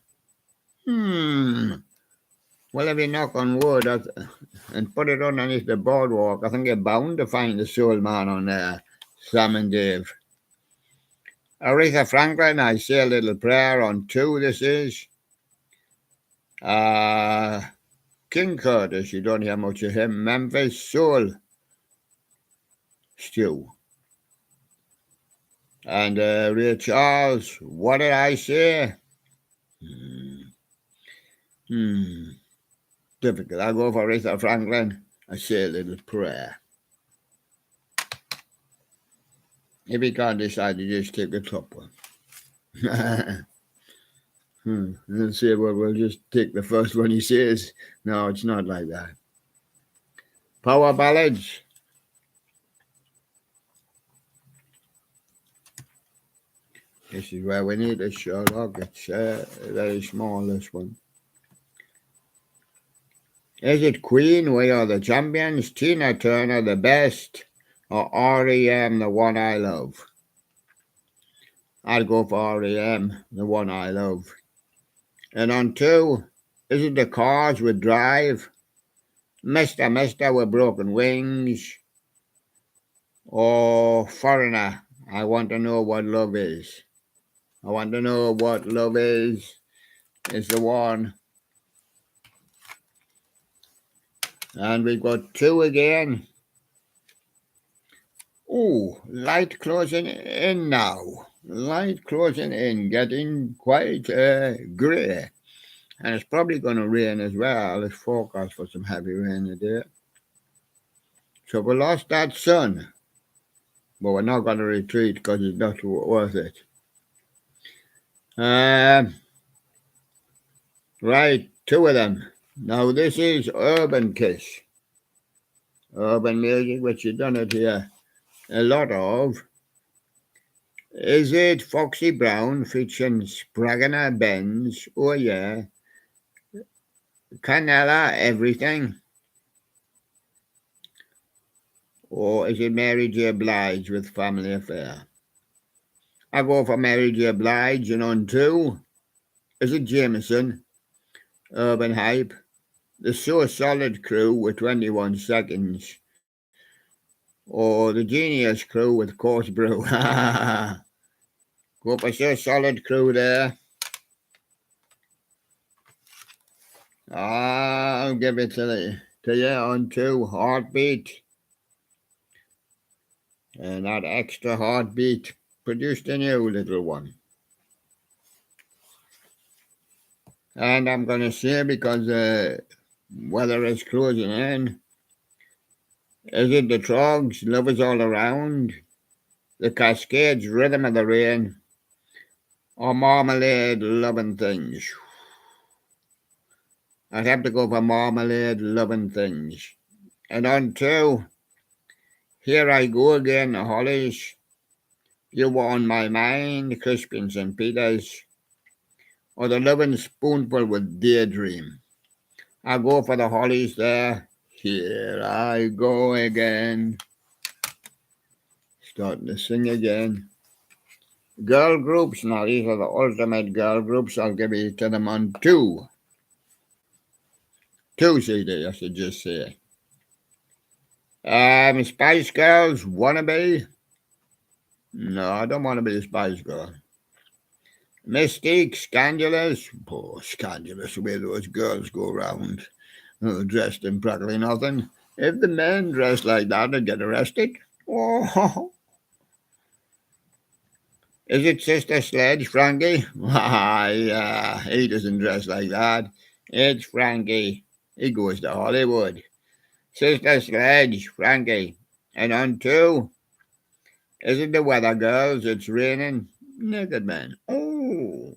Speaker 1: Well, if you knock on wood and put it underneath the boardwalk, I think you're bound to find the Soul Man on there. Sam and Dave. Aretha Franklin, I say a little prayer on 2, this is. King Curtis, you don't hear much of him. Memphis Soul Stew. And Ray Charles, What Did I Say? Difficult. I'll go for Aretha Franklin. I say a little prayer. If you can't decide, you just take the top one. And say, well, we'll just take the first one he says. No, it's not like that. Power ballads. This is where we need a Sherlock. It's very small, this one. Is it Queen, We Are the Champions, Tina Turner, The Best, or R.E.M., The One I Love? I'll go for R.E.M., The One I Love. And on 2, is it The Cars with Drive, Mister with Broken Wings, or Foreigner, I Want to Know What Love Is? I Want to Know What Love Is the one. And we've got 2 again. Oh, light closing in now. Light closing in, getting quite grey. And it's probably going to rain as well. It's forecast for some heavy rain today. So we lost that sun. But we're not going to retreat because it's not worth it. Right, 2 of them. Now this is Urban Kiss. Urban music, which you've done it here a lot of. Is it Foxy Brown featuring Spragana Benz? Oh yeah. Canela Everything? Or is it Mary J. Blige with Family Affair? I go for Mary J. Blige. And on 2, is it Jameson, Urban Hype? The So Solid Crew with 21 Seconds? Or the Genius Crew with Course Brew? Go for So Solid Crew there. I'll give it to you on 2, Heartbeat. And that extra heartbeat produced a new little one. And I'm going to say, because weather is closing in, is it the Trogs, Love Is All Around, the Cascades, Rhythm of the Rain, or Marmalade, Loving Things? I'd have to go for Marmalade, Loving Things. And on 2, Here I Go Again, the Hollies, You Were On My Mind, Crispin St. Peters, or the Loving Spoonful with Daydream. I'll go for the Hollies there. Here I go again. Starting to sing again. Girl groups. Now, these are the ultimate girl groups. I'll give it to them on 2. 2 CD, I should just say. Spice Girls, Wannabe. No, I don't want to be a Spice Girl. Mystique, Scandalous. Oh, Scandalous, the way those girls go around dressed in practically nothing. If the men dress like that, they'd get arrested. Oh. Is it Sister Sledge, Frankie? He doesn't dress like that. It's Frankie. He goes to Hollywood. Sister Sledge, Frankie. And on 2, is it the Weather Girls? It's raining. Naked Men. Oh,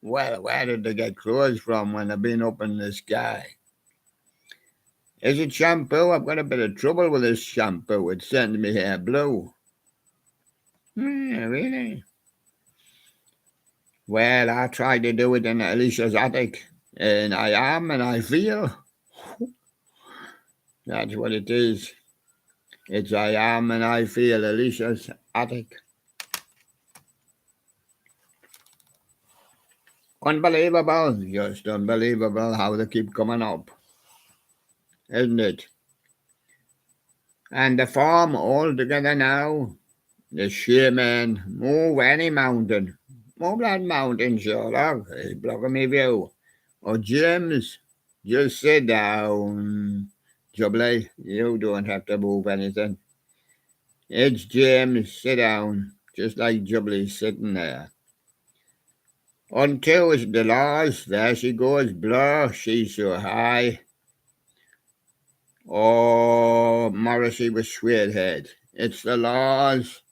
Speaker 1: well, where did they get clothes from when they've been up in the sky? Is it Shampoo? I've got a bit of trouble with this shampoo. It's sending me hair blue. Really? Well, I tried to do it in Alicia's attic, and I am and I feel. That's what it is. It's I am and I feel, Alicia's attic. Unbelievable, just unbelievable how they keep coming up, isn't it? And the farm all together now, the Shaman, move any mountain. Move that mountain, Sherlock, it's blocking me view. Or James, just sit down. Jubbly, you don't have to move anything. It's James, sit down, just like Jubbly's sitting there. On 2 is the Laws, there she goes, Blur, she's so high. Or Morrissey with Suede Head. It's the Laws,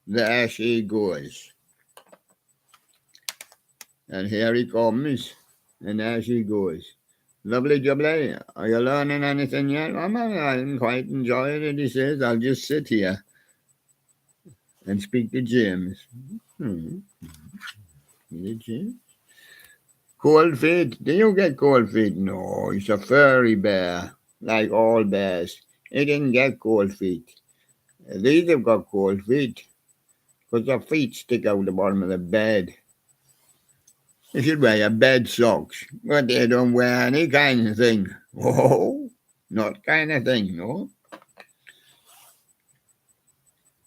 Speaker 1: there she goes. And here he comes. And there she goes. Lovely jubbly. Are you learning anything yet? I'm quite enjoying it, he says. I'll just sit here and speak to James. James? Cold feet? Do you get cold feet? No, he's a furry bear, like all bears. He didn't get cold feet. These have got cold feet, because their feet stick out the bottom of the bed. They should wear your bed socks, but they don't wear any kind of thing. Oh, not kind of thing, no.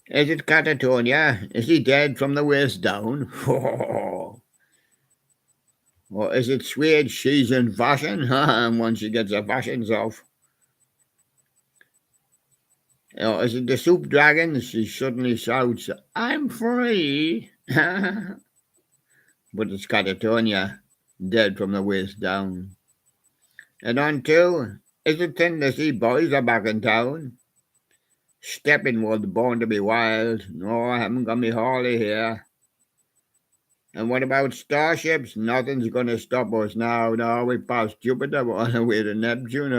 Speaker 1: Is it Catatonia? Is he dead from the waist down? Or is it Swede? She's in fashion, and once she gets her fashions off. Or is it the soup dragon? She suddenly shouts, I'm free. But it's Catatonia, dead from the waist down. And on two, is it Tennessee boys are back in town? Stepping was born to be wild. No, I haven't got me Harley here. And what about starships? Nothing's going to stop us now. No, we passed Jupiter, we're on our way to Neptune.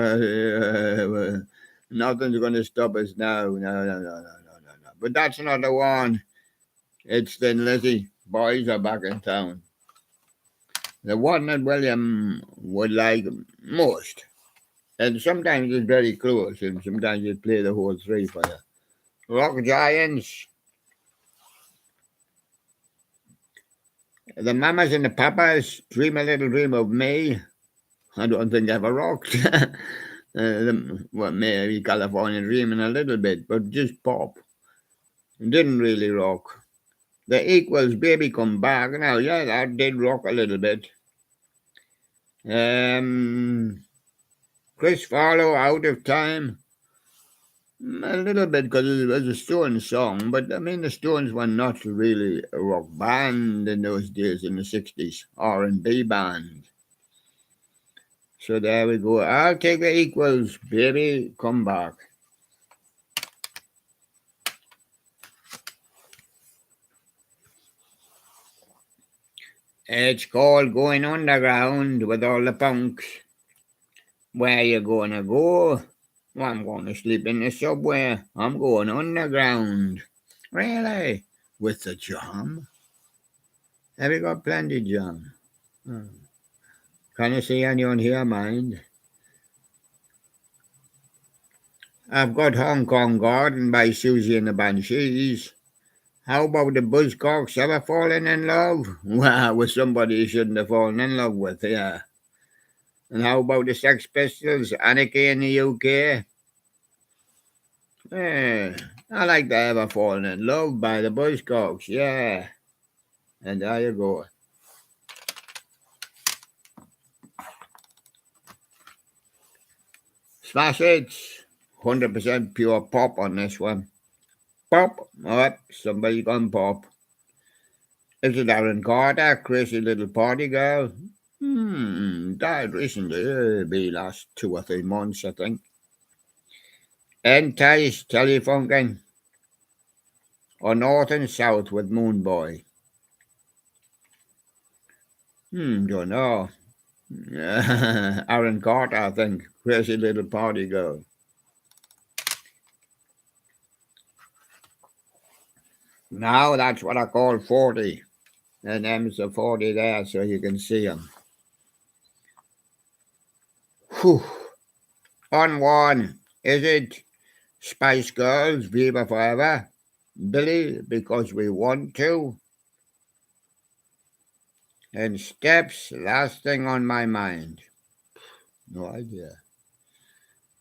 Speaker 1: Nothing's going to stop us now. No. But that's not the one. It's Thin Lizzy. Boys are back in town. The one that William would like most. And sometimes it's very close, and sometimes you play the whole three for you. Rock Giants. The mamas and the papas dream a little dream of me. I don't think I've ever rocked. Well, maybe California dreaming a little bit, but just pop. Didn't really rock. The Equals, Baby Come Back. Now, yeah, that did rock a little bit. Chris Farlow, Out of Time. A little bit, because it was a Stones song, but I mean the Stones were not really a rock band in those days in the 60s, R&B band. So there we go. I'll take the Equals, Baby Come Back. It's called Going Underground with all the punks. Where you gonna go? Well, I'm going to sleep in the subway. I'm going underground. Really? With the jam? Have you got plenty jam? Can you see anyone here, mind? I've got Hong Kong Garden by Susie and the Banshees. How about the Buzzcocks? Ever fallen in love? Well, with somebody you shouldn't have fallen in love with, yeah. And how about the Sex Pistols? Anarchy in the UK? Yeah, I like to Ever Fallen in Love by the Buzzcocks, yeah. And there you go. Smash Hits. 100% pure pop on this one. Pop. Alright, somebody gone pop. Is it Aaron Carter, Crazy Little Party Girl? Died recently, maybe last 2 or 3 months, I think. Entice, Telefunken. Or North and South with Moon Boy. Don't know. Aaron Carter, I think. Crazy Little Party Girl. Now that's what I call 40. And them's the 40 there, so you can see them. Whew. On one, is it Spice Girls, Viva Forever? Billy, Because We Want To? And Steps, Last Thing on My Mind. No idea.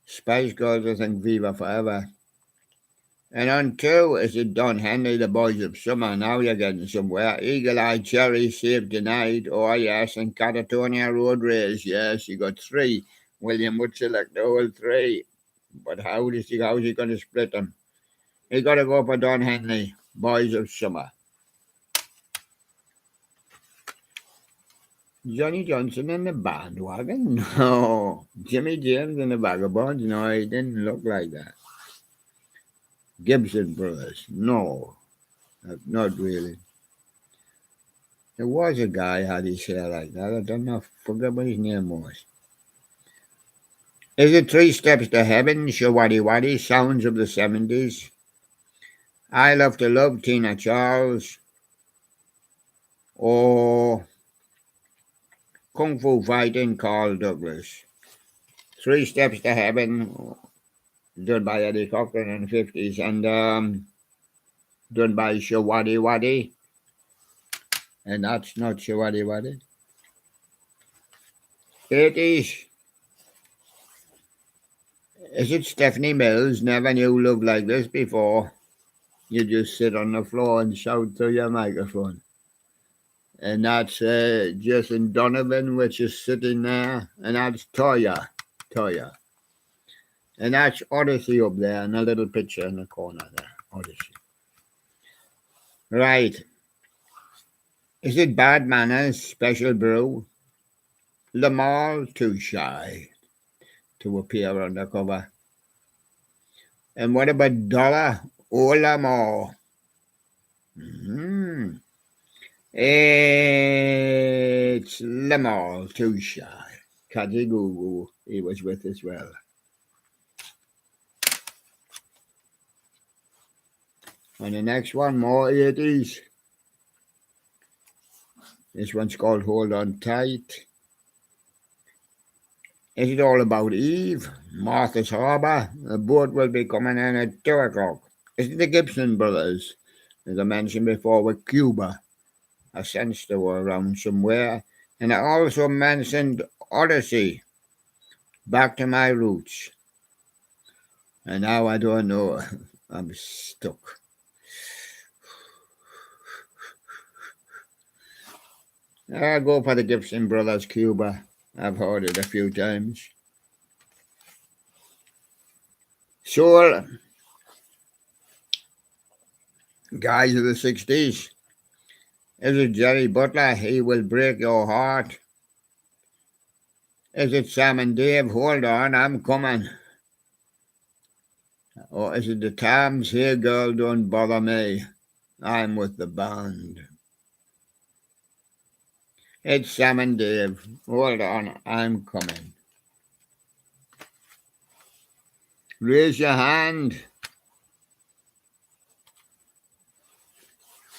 Speaker 1: Spice Girls, I think Viva Forever. And on two, is it Don Henley, The Boys of Summer? Now you're getting somewhere. Eagle Eye Cherry, Save Tonight. Oh, yes. And Catatonia Road Race. Yes, you got 3. William would select the whole 3. But how's he going to split them? He got to go for Don Henley, Boys of Summer. Johnny Johnson in the bandwagon? No. Jimmy James and the Vagabonds? No, he didn't look like that. Gibson Brothers? No, not really. There was a guy had his hair like that. I don't know. Forget what his name was. Is it Three Steps to Heaven? Shawadi Wadi. Sounds of the 70s. I Love to Love. Tina Charles. Or Kung Fu Fighting. Carl Douglas. Three Steps to Heaven. Done by Eddie Cochran in the 50s. And done by Shawadi Wadi. And that's not Shawadi Wadi. 80s. Is it Stephanie Mills? Never knew love like this before. You just sit on the floor and shout through your microphone. And that's Jason Donovan, which is sitting there. And that's Toya. And that's Odyssey up there in a little picture in the corner there. Odyssey. Right. Is it Bad Manners, Special Brew? Lamar, Too Shy to appear on the cover. And what about Dollar? Oh, Lamar. It's Lamar, Too Shy. Kaji Gugu, he was with as well. And the next one, more 80s. This one's called Hold On Tight. Is it all about Eve? Martha's Harbour. The boat will be coming in at 2 o'clock. Is it the Gibson brothers? As I mentioned before, with Cuba. I sensed they were around somewhere. And I also mentioned Odyssey. Back to My Roots. And now I don't know. I'm stuck. I'll go for the Gibson Brothers, Cuba. I've heard it a few times. Soul. Guys of the 60s. Is it Jerry Butler? He Will Break Your Heart. Is it Sam and Dave? Hold on, I'm coming. Or is it the Tams? Hey girl, don't bother me. I'm with the band. It's Sam and Dave. Hold on, I'm coming. Raise your hand.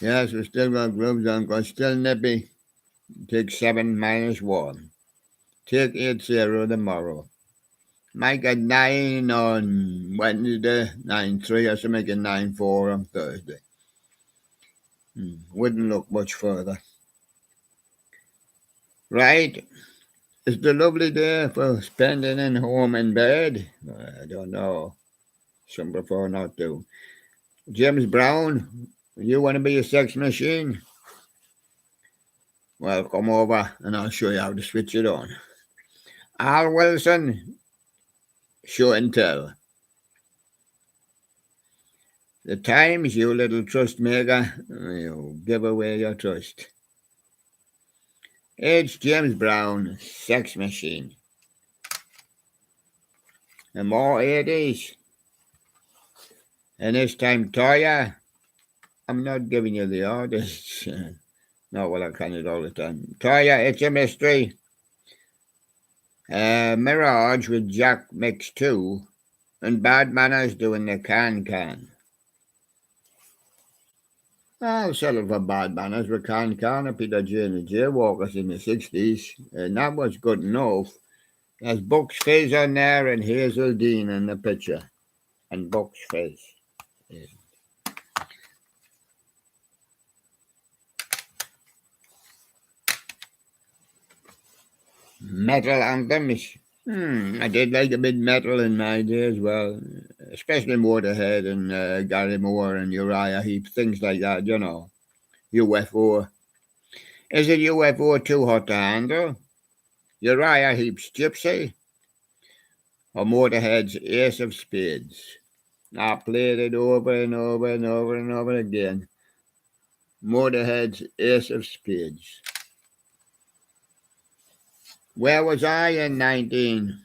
Speaker 1: Yes, we still got gloves on, but still nippy. Take 7 minus 1. Take 8-0 tomorrow. Make it 9 on Wednesday, 9-3, or something, 9-4 on Thursday. Wouldn't look much further. Right. It's the lovely day for spending in home in bed. I don't know. Some prefer not to. James Brown, you want to be a sex machine? Well, come over and I'll show you how to switch it on. Al Wilson, show and tell. The Times, you little trust maker, you give away your trust. It's James Brown, sex machine. And more 80s. And this time, Toya, I'm not giving you the artists. No, well, I can it all the time. Toya, It's a Mystery. Mirage with Jack Mix 2. And Bad Manners doing the can. I'll settle for Bad Manners with can. Peter J. and the Jaywalkers in the 60s. And that was good enough. There's Buck's face on there and Hazel Dean in the picture. And Buck's face. Metal anthems. I did like a bit metal in my day as well, especially Motorhead and Gary Moore and Uriah Heep, things like that, you know. UFO. Is it UFO too hot to handle? Uriah Heep's Gypsy? Or Motorhead's Ace of Spades? I played it over and over and over and over again. Motorhead's Ace of Spades. Where was I in 19?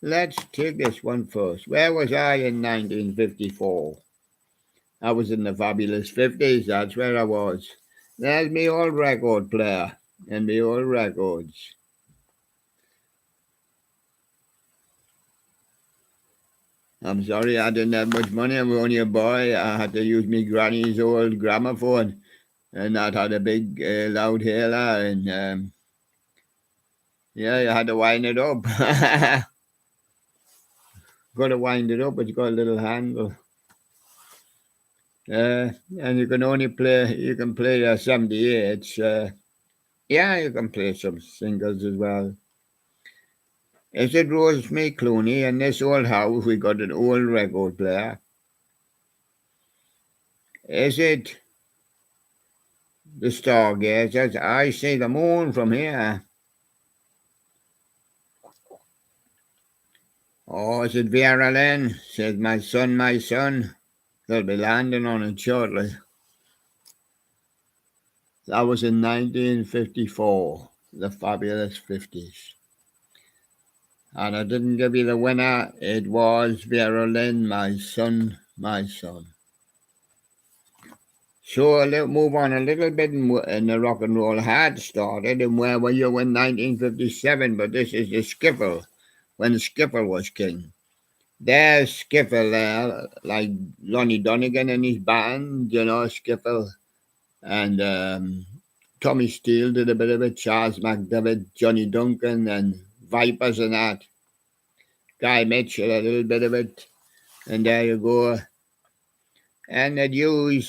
Speaker 1: Let's take this one first. Where was I in 1954? I was in the fabulous 50s. That's where I was. There's me old record player and me old records. I'm sorry I didn't have much money. I was only a boy. I had to use me granny's old gramophone, and that had a big loud hailer, and yeah, you had to wind it up. Got to wind it up. It's got a little handle. And you can only play. You can play 78s. Yeah, you can play some singles as well. Is it Rosemary Clooney? In this old house, we got an old record player. Is it the Stargazers? I see the moon from here. Oh, is it Vera Lynn? Says my son, my son. They'll be landing on it shortly. That was in 1954, the fabulous 50s. And I didn't give you the winner. It was Vera Lynn, my son, my son. So let's move on a little bit in the rock and roll had started, and where were you in 1957? But this is the skiffle, when the skiffle was king. There's skiffle there, like Lonnie Donegan and his band, skiffle. And Tommy Steele did a bit of it, Charles McDevitt, Johnny Duncan, and Vipers and that. Guy Mitchell, a little bit of it. And there you go. And they'd use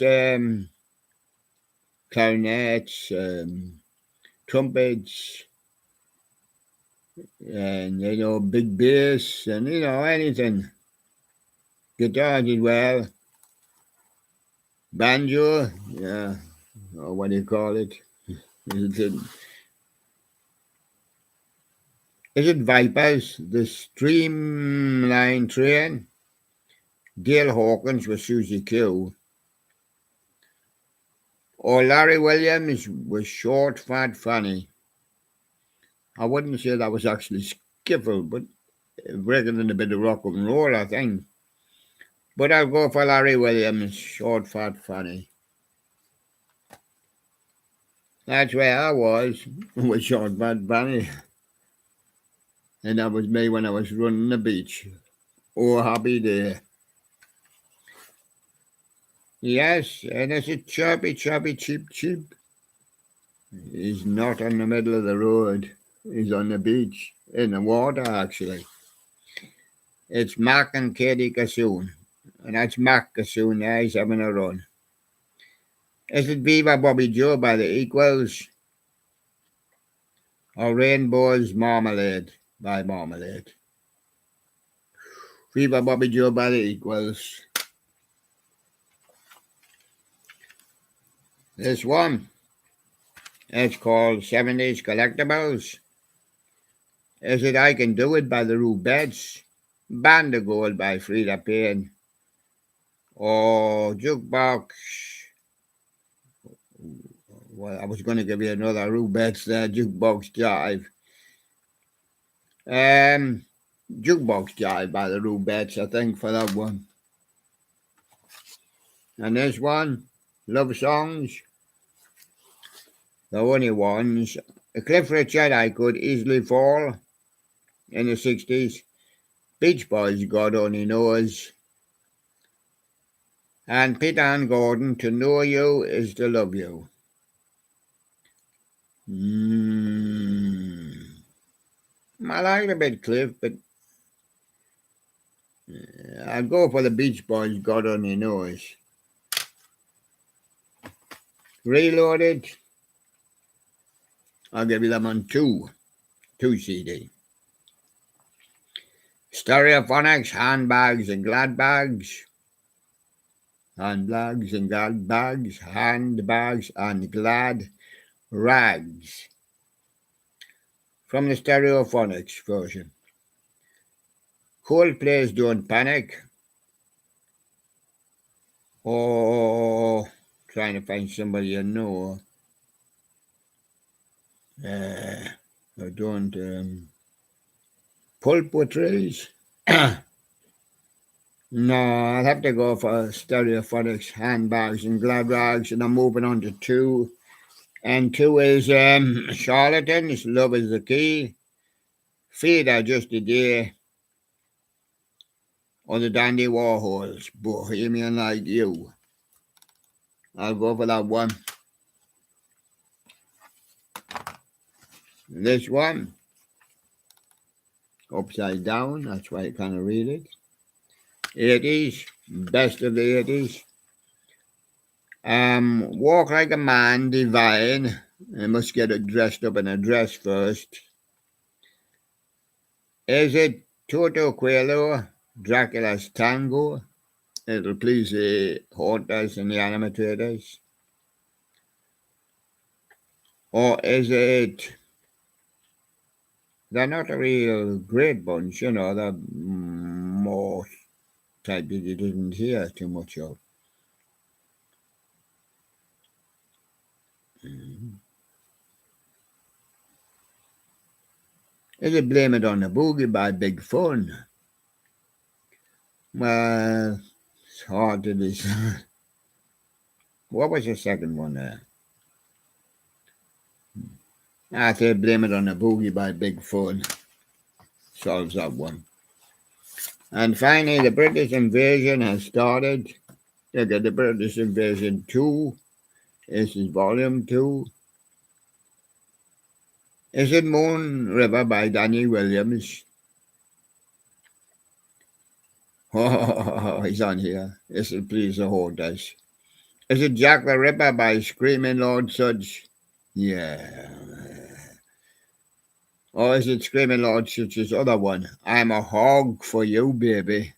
Speaker 1: clarinets, trumpets, and big bass, and anything. Guitars as well. Banjo, yeah, or what do you call it? Is it Vipers? The Streamline Train? Dale Hawkins with Susie Q. Or Larry Williams was Short, Fat, Funny. I wouldn't say that was actually skiffle, but regular a bit of rock and roll, I think. But I'll go for Larry Williams, Short, Fat, Funny. That's where I was with Short, Fat, Funny. And that was me when I was running the beach. Oh, happy day. Yes, and it's a chirpy, chirpy, cheep, cheep. He's not on the middle of the road. He's on the beach, in the water, actually. It's Mac and Katie Cassoon. And that's Mac Cassoon there. He's having a run. Is it Viva Bobby Joe by the Equals? Or Rainbow's Marmalade by Marmalade? Viva Bobby Joe by the Equals. This one, it's called 70s Collectibles. Is it I Can Do It by the Rubettes? Band of Gold by Frida Payne? Or Jukebox? Well, I was going to give you another Rubettes there, Jukebox Jive. Jukebox Jive by the Rubettes, I think, for that one. And this one, Love Songs. The only ones. Cliff Richard, I Could Easily Fall in the 60s. Beach Boys, God Only Knows. And Peter and Gordon, To Know You Is to Love You. I like a bit Cliff, but I'd go for the Beach Boys, God Only Knows. Reloaded, I'll give you them on two CD. Stereophonics, Handbags and Glad Bags. Handbags and Glad Bags, Handbags and Glad Rags. From the Stereophonics version. Coldplay's Don't Panic. Oh, trying to find somebody you know. I don't. Pulp Portrays. No, I'll have to go for Stereophonics, Handbags and Glad Rags, and I'm moving on to two. And 2 is Charlatans, Love is the Key. Feeder just a day. Or the Dandy Warhols, Bohemian Like You. I'll go for that one. This one, Upside Down, that's why I kind of read it. 80s, best of the 80s. Walk Like a Man, Divine. I must get it dressed up in a dress first. Is it Toto Coelho, Dracula's Tango? It'll please the haunters and the animators. Or is it... They're not a real great bunch, you know, they're more type that you didn't hear too much of. Is it Blame It on the Boogie by Big Fun? Well, it's hard to decide. What was the second one there? I say Blame It on the Boogie by Big Fun. Solves that one. And finally, the British invasion has started. Look at the British Invasion 2. This is Volume 2. Is it Moon River by Danny Williams? Oh, he's on here. This will please the holders. Is it Jack the Ripper by Screaming Lord Sudge? Yeah. Or is it Screaming Lord Sudge's other one? I'm a hog for you, baby.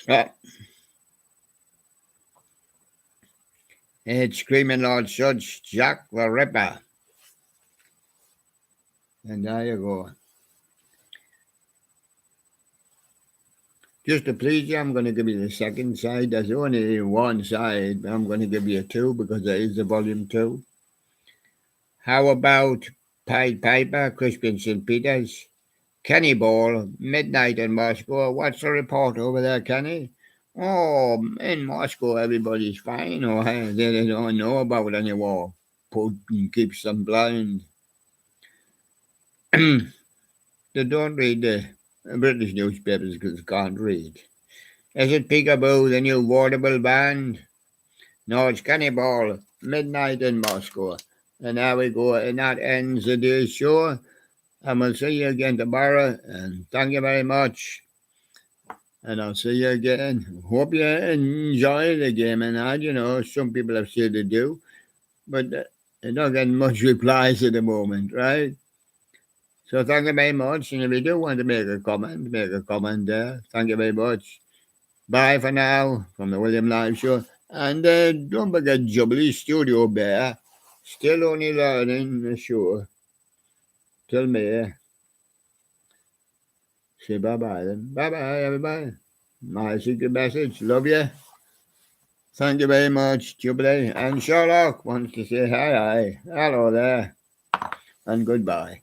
Speaker 1: Oh. It's Screaming Lord Sudge, Jack the Ripper. And there you go. Just to please you, I'm going to give you the second side. There's only one side. I'm going to give you 2 because there is a Volume 2. How about Pied Piper, Crispin St. Peters, Kenny Ball, Midnight in Moscow? What's the report over there, Kenny? Oh, in Moscow, everybody's fine. Or they don't know about any war. Putin keeps them blind. They don't read the British newspapers because they can't read. Is it Peekaboo, the new Vaudeville band? No, it's Kenny Ball, Midnight in Moscow. And there we go. And that ends the day's show. And we'll see you again tomorrow. And thank you very much. And I'll see you again. Hope you enjoy the game. And you know, some people have said they do. But they're not getting much replies at the moment, right? So thank you very much. And if you do want to make a comment there. Thank you very much. Bye for now from the William Live Show. And don't forget Jubilee Studio Bear. Still only learning the show. Till May. Say bye-bye then. Bye-bye, everybody. My secret message. Love you. Thank you very much, Jubilee. And Sherlock wants to say hi. Hello there. And goodbye.